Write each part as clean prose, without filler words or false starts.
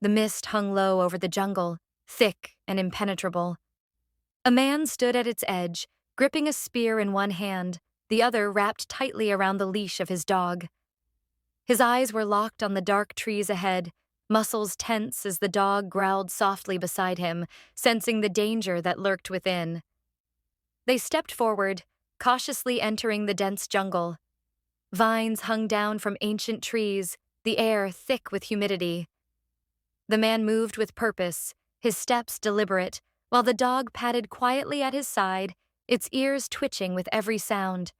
The mist hung low over the jungle, thick and impenetrable. A man stood at its edge, gripping a spear in one hand, the other wrapped tightly around the leash of his dog. His eyes were locked on the dark trees ahead, muscles tense as the dog growled softly beside him, sensing the danger that lurked within. They stepped forward, cautiously entering the dense jungle. Vines hung down from ancient trees, the air thick with humidity. The man moved with purpose, his steps deliberate, while the dog padded quietly at his side, its ears twitching with every sound.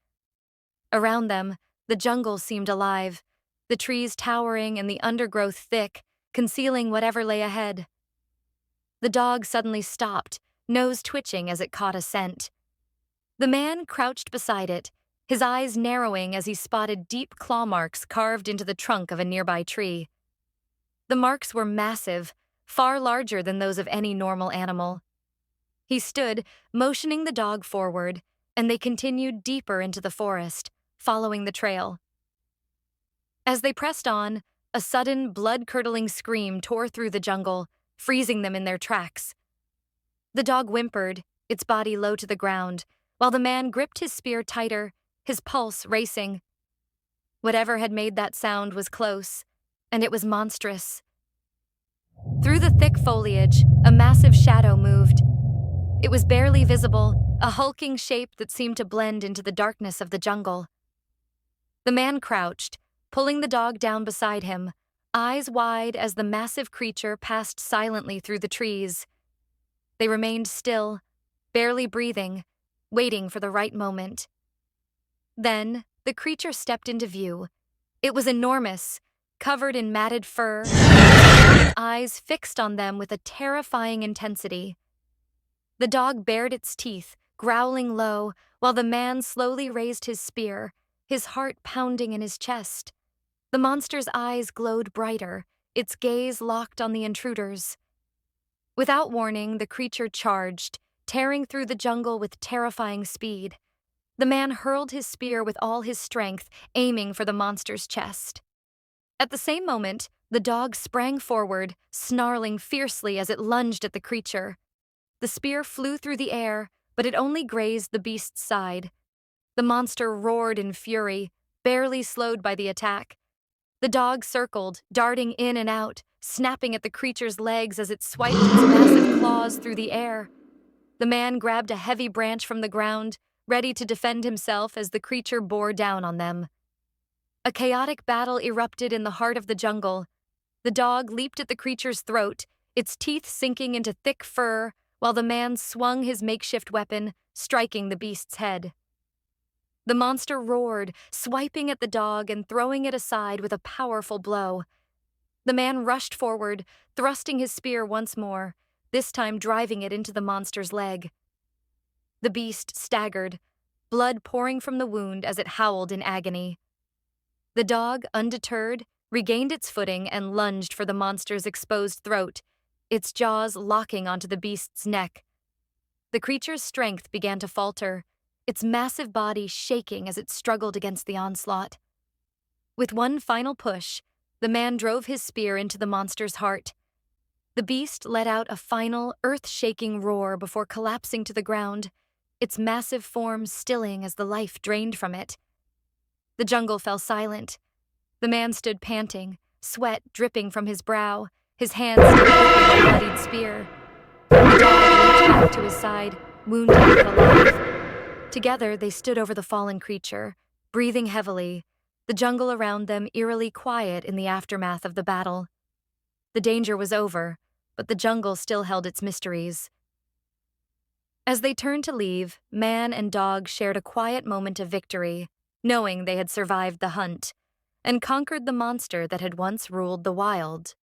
Around them, the jungle seemed alive, the trees towering and the undergrowth thick, concealing whatever lay ahead. The dog suddenly stopped, nose twitching as it caught a scent. The man crouched beside it, his eyes narrowing as he spotted deep claw marks carved into the trunk of a nearby tree. The marks were massive, far larger than those of any normal animal. He stood, motioning the dog forward, and they continued deeper into the forest, following the trail. As they pressed on, a sudden, blood-curdling scream tore through the jungle, freezing them in their tracks. The dog whimpered, its body low to the ground, while the man gripped his spear tighter, his pulse racing. Whatever had made that sound was close, and it was monstrous. Through the thick foliage, a massive shadow moved. It was barely visible, a hulking shape that seemed to blend into the darkness of the jungle. The man crouched, pulling the dog down beside him, eyes wide as the massive creature passed silently through the trees. They remained still, barely breathing, waiting for the right moment. Then, the creature stepped into view. It was enormous, covered in matted fur, eyes fixed on them with a terrifying intensity. The dog bared its teeth, growling low, while the man slowly raised his spear, his heart pounding in his chest. The monster's eyes glowed brighter, its gaze locked on the intruders. Without warning, the creature charged, tearing through the jungle with terrifying speed. The man hurled his spear with all his strength, aiming for the monster's chest. At the same moment, the dog sprang forward, snarling fiercely as it lunged at the creature. The spear flew through the air, but it only grazed the beast's side. The monster roared in fury, barely slowed by the attack. The dog circled, darting in and out, snapping at the creature's legs as it swiped its massive claws through the air. The man grabbed a heavy branch from the ground, ready to defend himself as the creature bore down on them. A chaotic battle erupted in the heart of the jungle. The dog leaped at the creature's throat, its teeth sinking into thick fur, while the man swung his makeshift weapon, striking the beast's head. The monster roared, swiping at the dog and throwing it aside with a powerful blow. The man rushed forward, thrusting his spear once more, this time driving it into the monster's leg. The beast staggered, blood pouring from the wound as it howled in agony. The dog, undeterred, regained its footing and lunged for the monster's exposed throat, its jaws locking onto the beast's neck. The creature's strength began to falter, its massive body shaking as it struggled against the onslaught. With one final push, the man drove his spear into the monster's heart. The beast let out a final, earth-shaking roar before collapsing to the ground, its massive form stilling as the life drained from it. The jungle fell silent. The man stood panting, sweat dripping from his brow, his hands still gripping the bloodied spear. The dog leaped back to his side, wounded but alive. Together, they stood over the fallen creature, breathing heavily, the jungle around them eerily quiet in the aftermath of the battle. The danger was over, but the jungle still held its mysteries. As they turned to leave, man and dog shared a quiet moment of victory, knowing they had survived the hunt and conquered the monster that had once ruled the wild.